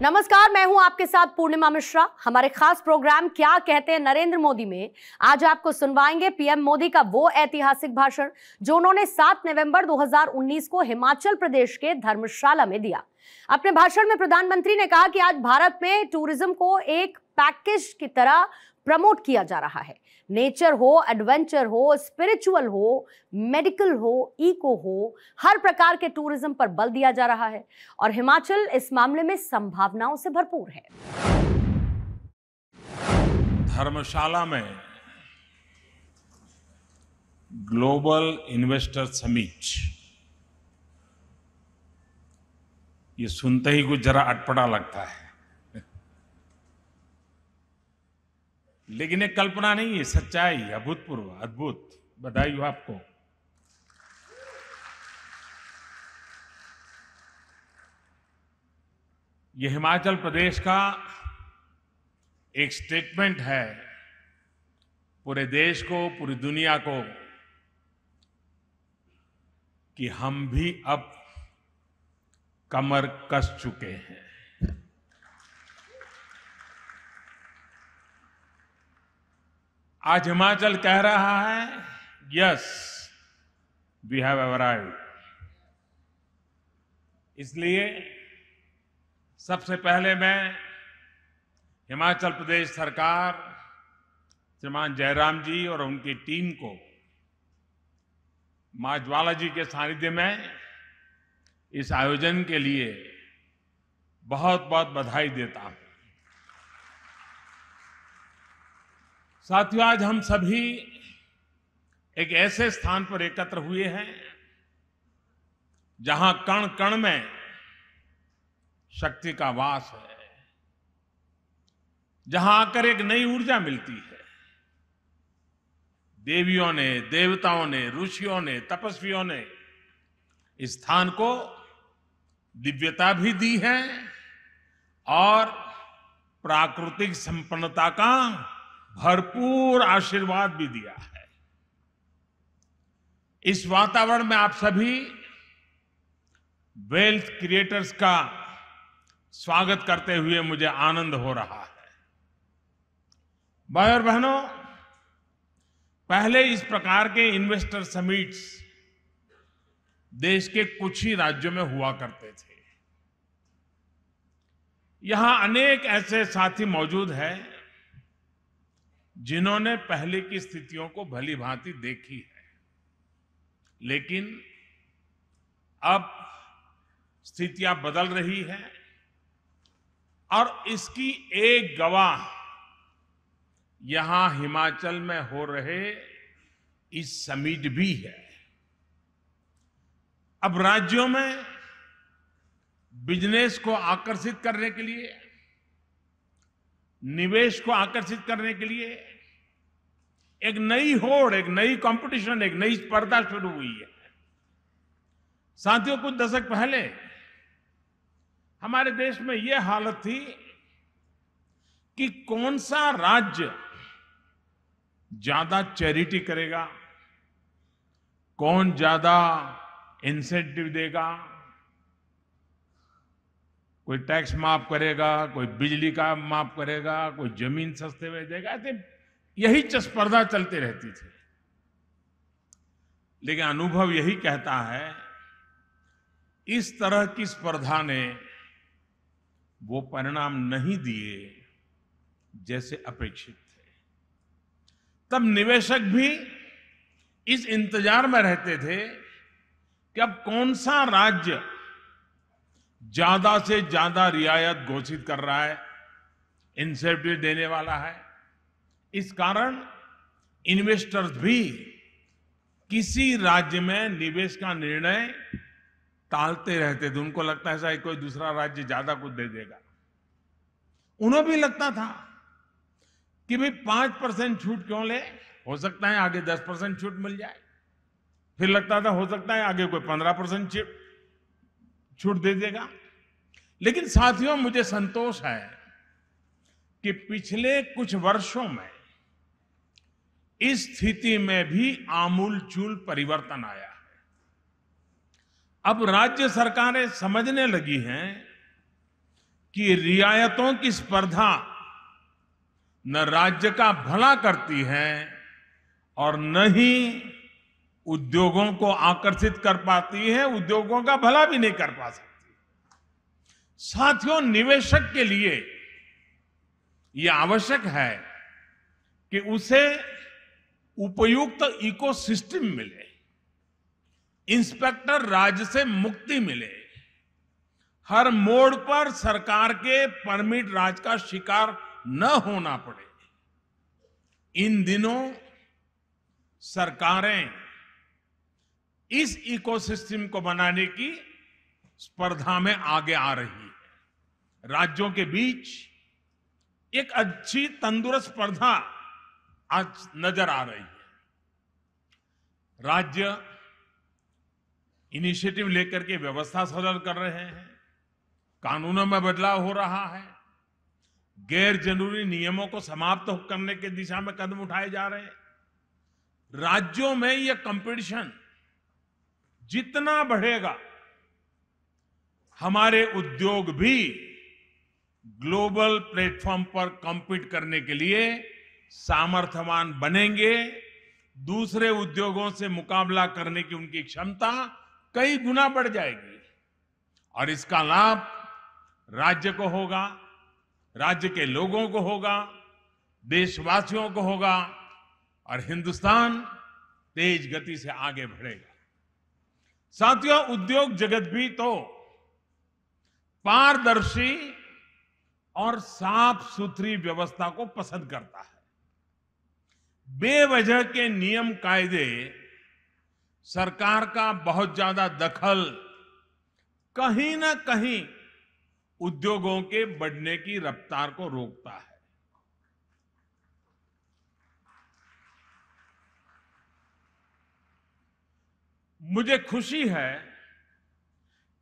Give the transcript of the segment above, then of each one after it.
नमस्कार, मैं हूं आपके साथ पूर्णिमा मिश्रा। हमारे खास प्रोग्राम क्या कहते हैं नरेंद्र मोदी में आज आपको सुनवाएंगे पीएम मोदी का वो ऐतिहासिक भाषण जो उन्होंने 7 नवंबर 2019 को हिमाचल प्रदेश के धर्मशाला में दिया। अपने भाषण में प्रधानमंत्री ने कहा कि आज भारत में टूरिज्म को एक पैकेज की तरह प्रमोट किया जा रहा है। नेचर हो, एडवेंचर हो, स्पिरिचुअल हो, मेडिकल हो, इको हो, हर प्रकार के टूरिज्म पर बल दिया जा रहा है और हिमाचल इस मामले में संभावनाओं से भरपूर है। धर्मशाला में ग्लोबल इन्वेस्टर समिट, ये सुनते ही कुछ जरा अटपटा लगता है, लेकिन ये कल्पना नहीं है, सच्चाई, अभूतपूर्व, अद्भुत। बधाई हो आपको। ये हिमाचल प्रदेश का एक स्टेटमेंट है पूरे देश को, पूरी दुनिया को, कि हम भी अब कमर कस चुके हैं। आज हिमाचल कह रहा है, यस, वी हैव अराइव्ड। इसलिए सबसे पहले मैं हिमाचल प्रदेश सरकार, श्रीमान जयराम जी और उनकी टीम को मां ज्वाला जी के सानिध्य में इस आयोजन के लिए बहुत बहुत बधाई देता हूं। साथियों, आज हम सभी एक ऐसे स्थान पर एकत्र हुए हैं जहां कण कण में शक्ति का वास है, जहां आकर एक नई ऊर्जा मिलती है। देवियों ने, देवताओं ने, ऋषियों ने, तपस्वियों ने इस स्थान को दिव्यता भी दी है और प्राकृतिक संपन्नता का भरपूर आशीर्वाद भी दिया है। इस वातावरण में आप सभी वेल्थ क्रिएटर्स का स्वागत करते हुए मुझे आनंद हो रहा है। भाई और बहनों, पहले इस प्रकार के इन्वेस्टर समिट्स देश के कुछ ही राज्यों में हुआ करते थे। यहां अनेक ऐसे साथी मौजूद हैं जिन्होंने पहले की स्थितियों को भली भांति देखी है, लेकिन अब स्थितियां बदल रही हैं और इसकी एक गवाह यहां हिमाचल में हो रहे इस समिट भी है। अब राज्यों में बिजनेस को आकर्षित करने के लिए, निवेश को आकर्षित करने के लिए एक नई होड़, एक नई कंपटीशन, एक नई स्पर्धा शुरू हुई है। साथियों, कुछ दशक पहले हमारे देश में यह हालत थी कि कौन सा राज्य ज्यादा चैरिटी करेगा, कौन ज्यादा इंसेंटिव देगा, कोई टैक्स माफ करेगा, कोई बिजली का माफ करेगा, कोई जमीन सस्ते में देगा। ऐसे यही स्पर्धा चलती रहती थी। लेकिन अनुभव यही कहता है, इस तरह की स्पर्धा ने वो परिणाम नहीं दिए जैसे अपेक्षित थे। तब निवेशक भी इस इंतजार में रहते थे कि अब कौन सा राज्य ज्यादा से ज्यादा रियायत घोषित कर रहा है, इंसेंटिव देने वाला है। इस कारण इन्वेस्टर्स भी किसी राज्य में निवेश का निर्णय टालते रहते थे। उनको लगता है शायद कोई दूसरा राज्य ज्यादा कुछ दे देगा। उन्हें भी लगता था कि भाई 5% छूट क्यों ले, हो सकता है आगे 10% छूट मिल जाए। फिर लगता था हो सकता है आगे कोई 15% छूट दे देगा। लेकिन साथियों, मुझे संतोष है कि पिछले कुछ वर्षों में इस स्थिति में भी आमूलचूल परिवर्तन आया है। अब राज्य सरकारें समझने लगी हैं कि रियायतों की स्पर्धा न राज्य का भला करती है और न ही उद्योगों को आकर्षित कर पाती है, उद्योगों का भला भी नहीं कर पा सकती। साथियों, निवेशक के लिए यह आवश्यक है कि उसे उपयुक्त इकोसिस्टम मिले, इंस्पेक्टर राज से मुक्ति मिले, हर मोड़ पर सरकार के परमिट राज का शिकार न होना पड़े। इन दिनों सरकारें इस इकोसिस्टम को बनाने की स्पर्धा में आगे आ रही है। राज्यों के बीच एक अच्छी तंदुरुस्त स्पर्धा आज नजर आ रही है। राज्य इनिशिएटिव लेकर के व्यवस्था सरल कर रहे हैं, कानूनों में बदलाव हो रहा है, गैर जरूरी नियमों को समाप्त करने की दिशा में कदम उठाए जा रहे हैं। राज्यों में यह कंपटीशन जितना बढ़ेगा, हमारे उद्योग भी ग्लोबल प्लेटफॉर्म पर कॉम्पीट करने के लिए सामर्थ्यवान बनेंगे। दूसरे उद्योगों से मुकाबला करने की उनकी क्षमता कई गुना बढ़ जाएगी और इसका लाभ राज्य को होगा, राज्य के लोगों को होगा, देशवासियों को होगा और हिंदुस्तान तेज गति से आगे बढ़ेगा। साथियों, उद्योग जगत भी तो पारदर्शी और साफ सुथरी व्यवस्था को पसंद करता है। बेवजह के नियम कायदे, सरकार का बहुत ज्यादा दखल कहीं ना कहीं उद्योगों के बढ़ने की रफ्तार को रोकता है। मुझे खुशी है,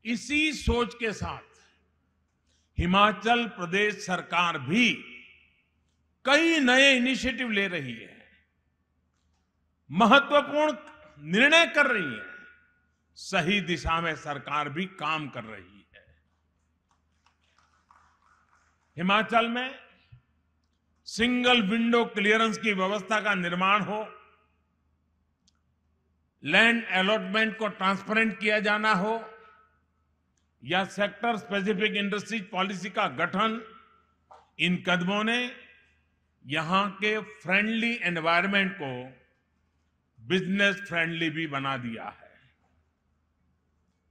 इसी सोच के साथ हिमाचल प्रदेश सरकार भी कई नए इनिशिएटिव ले रही है, महत्वपूर्ण निर्णय कर रही है, सही दिशा में सरकार भी काम कर रही है। हिमाचल में सिंगल विंडो क्लियरेंस की व्यवस्था का निर्माण हो, लैंड अलॉटमेंट को ट्रांसपेरेंट किया जाना हो या सेक्टर स्पेसिफिक इंडस्ट्रीज पॉलिसी का गठन, इन कदमों ने यहां के फ्रेंडली एनवायरनमेंट को बिजनेस फ्रेंडली भी बना दिया है।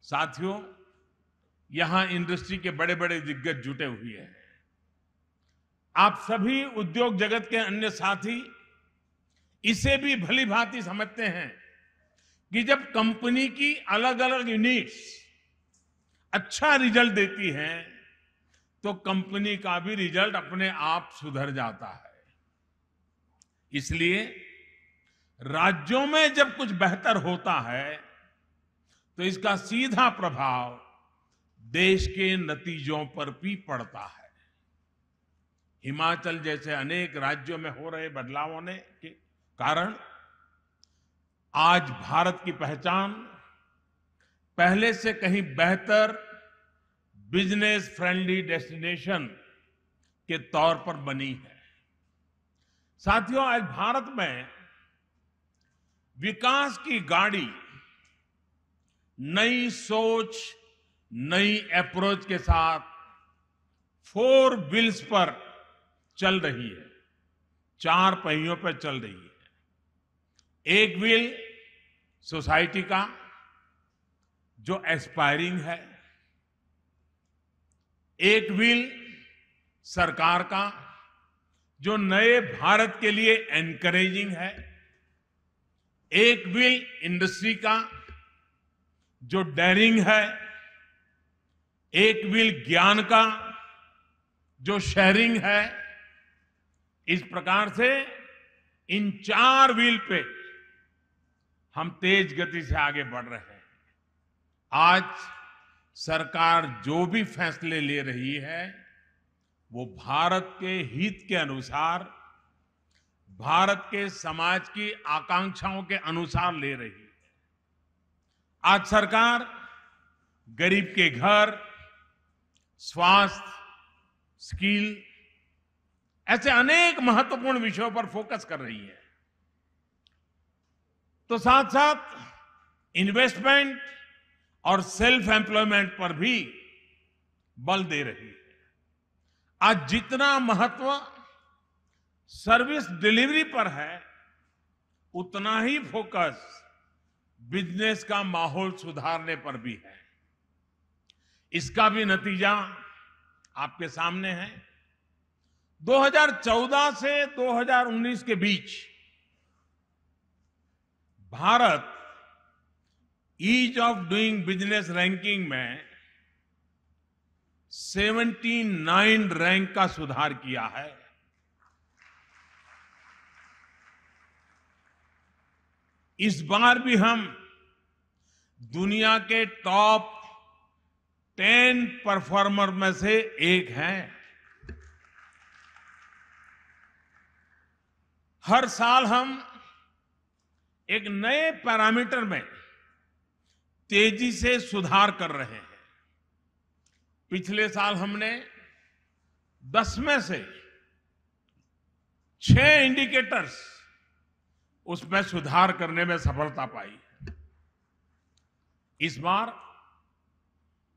साथियों, यहां इंडस्ट्री के बड़े बड़े दिग्गज जुटे हुए हैं। आप सभी उद्योग जगत के अन्य साथी इसे भी भली भांति समझते हैं कि जब कंपनी की अलग अलग यूनिट्स अच्छा रिजल्ट देती हैं तो कंपनी का भी रिजल्ट अपने आप सुधर जाता है। इसलिए राज्यों में जब कुछ बेहतर होता है तो इसका सीधा प्रभाव देश के नतीजों पर भी पड़ता है। हिमाचल जैसे अनेक राज्यों में हो रहे बदलावों ने के कारण आज भारत की पहचान पहले से कहीं बेहतर बिजनेस फ्रेंडली डेस्टिनेशन के तौर पर बनी है। साथियों, आज भारत में विकास की गाड़ी नई सोच, नई अप्रोच के साथ 4 व्हील्स पर चल रही है, 4 पहियों पर चल रही है। एक व्हील सोसाइटी का जो एस्पायरिंग है, एक व्हील सरकार का जो नए भारत के लिए एनकरेजिंग है, एक व्हील इंडस्ट्री का जो डेयरिंग है, एक व्हील ज्ञान का जो शेयरिंग है। इस प्रकार से इन 4 व्हील पे हम तेज गति से आगे बढ़ रहे हैं। आज सरकार जो भी फैसले ले रही है वो भारत के हित के अनुसार, भारत के समाज की आकांक्षाओं के अनुसार ले रही है। आज सरकार गरीब के घर, स्वास्थ्य, स्किल, ऐसे अनेक महत्वपूर्ण विषयों पर फोकस कर रही है। तो साथ साथ इन्वेस्टमेंट और सेल्फ एम्प्लॉयमेंट पर भी बल दे रही है। आज जितना महत्व सर्विस डिलीवरी पर है, उतना ही फोकस बिजनेस का माहौल सुधारने पर भी है। इसका भी नतीजा आपके सामने है। 2014 से 2019 के बीच Bharat ease of doing business ranking में 79 रैंक का सुधार किया है। इस बार भी हम दुनिया के टॉप 10 परफॉर्मर में से एक हैं। हर साल हम एक नए पैरामीटर में तेजी से सुधार कर रहे हैं। पिछले साल हमने 10 में से 6 इंडिकेटर्स उसमें सुधार करने में सफलता पाई। इस बार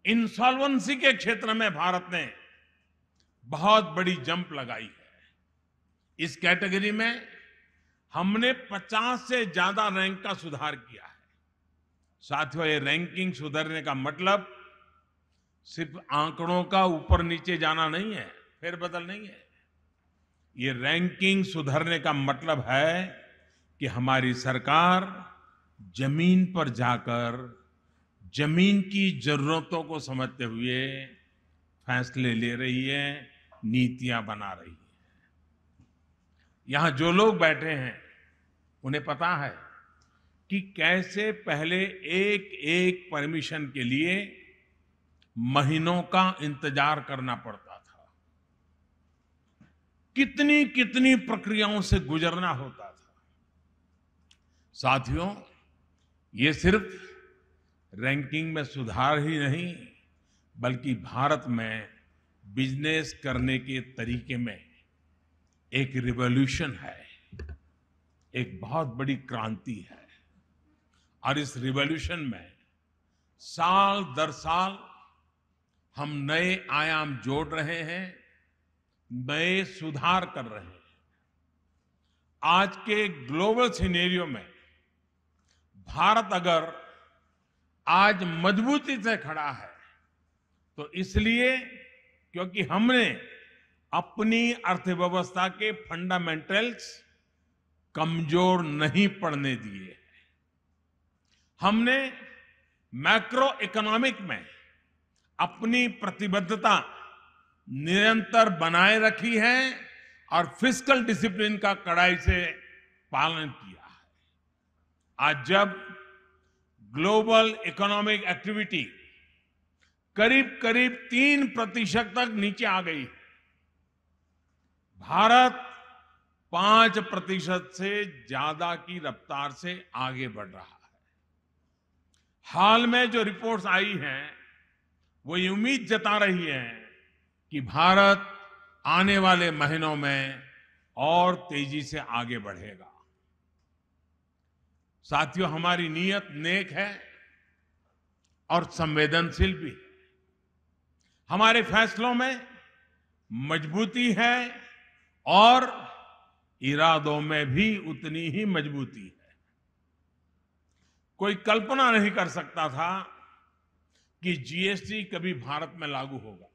इंसॉल्वेंसी के क्षेत्र में भारत ने बहुत बड़ी जंप लगाई है। इस कैटेगरी में हमने 50 से ज्यादा रैंक का सुधार किया है। साथियों, ये रैंकिंग सुधरने का मतलब सिर्फ आंकड़ों का ऊपर नीचे जाना नहीं है, फेरबदल नहीं है। ये रैंकिंग सुधरने का मतलब है कि हमारी सरकार जमीन पर जाकर जमीन की जरूरतों को समझते हुए फैसले ले रही है, नीतियां बना रही है। यहां जो लोग बैठे हैं उन्हें पता है कि कैसे पहले एक एक परमिशन के लिए महीनों का इंतजार करना पड़ता था, कितनी कितनी प्रक्रियाओं से गुजरना होता था। साथियों, ये सिर्फ रैंकिंग में सुधार ही नहीं, बल्कि भारत में बिजनेस करने के तरीके में एक रिवॉल्यूशन है, एक बहुत बड़ी क्रांति है। और इस रिवॉल्यूशन में साल दर साल हम नए आयाम जोड़ रहे हैं, नए सुधार कर रहे हैं। आज के ग्लोबल सिनेरियो में भारत अगर आज मजबूती से खड़ा है तो इसलिए क्योंकि हमने अपनी अर्थव्यवस्था के फंडामेंटल्स कमजोर नहीं पड़ने दिए। हमने मैक्रो इकोनॉमिक में अपनी प्रतिबद्धता निरंतर बनाए रखी है और फिस्कल डिसिप्लिन का कड़ाई से पालन किया है। आज जब ग्लोबल इकोनॉमिक एक्टिविटी करीब करीब 3% तक नीचे आ गई है, भारत 5% से ज्यादा की रफ्तार से आगे बढ़ रहा है। हाल में जो रिपोर्ट्स आई हैं वो ये उम्मीद जता रही है कि भारत आने वाले महीनों में और तेजी से आगे बढ़ेगा। साथियों, हमारी नीयत नेक है और संवेदनशील भी है। हमारे फैसलों में मजबूती है और इरादों में भी उतनी ही मजबूती है। कोई कल्पना नहीं कर सकता था कि जीएसटी कभी भारत में लागू होगा,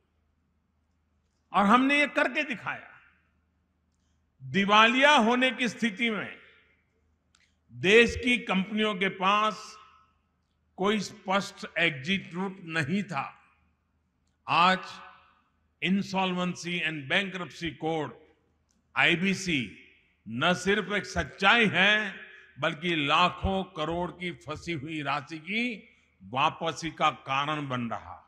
और हमने ये करके दिखाया। दिवालिया होने की स्थिति में देश की कंपनियों के पास कोई स्पष्ट एग्जिट रूट नहीं था। आज insolvency and bankruptcy code IBC न सिर्फ एक सच्चाई है, बल्कि लाखों करोड़ की फंसी हुई राशि की वापसी का कारण बन रहा है।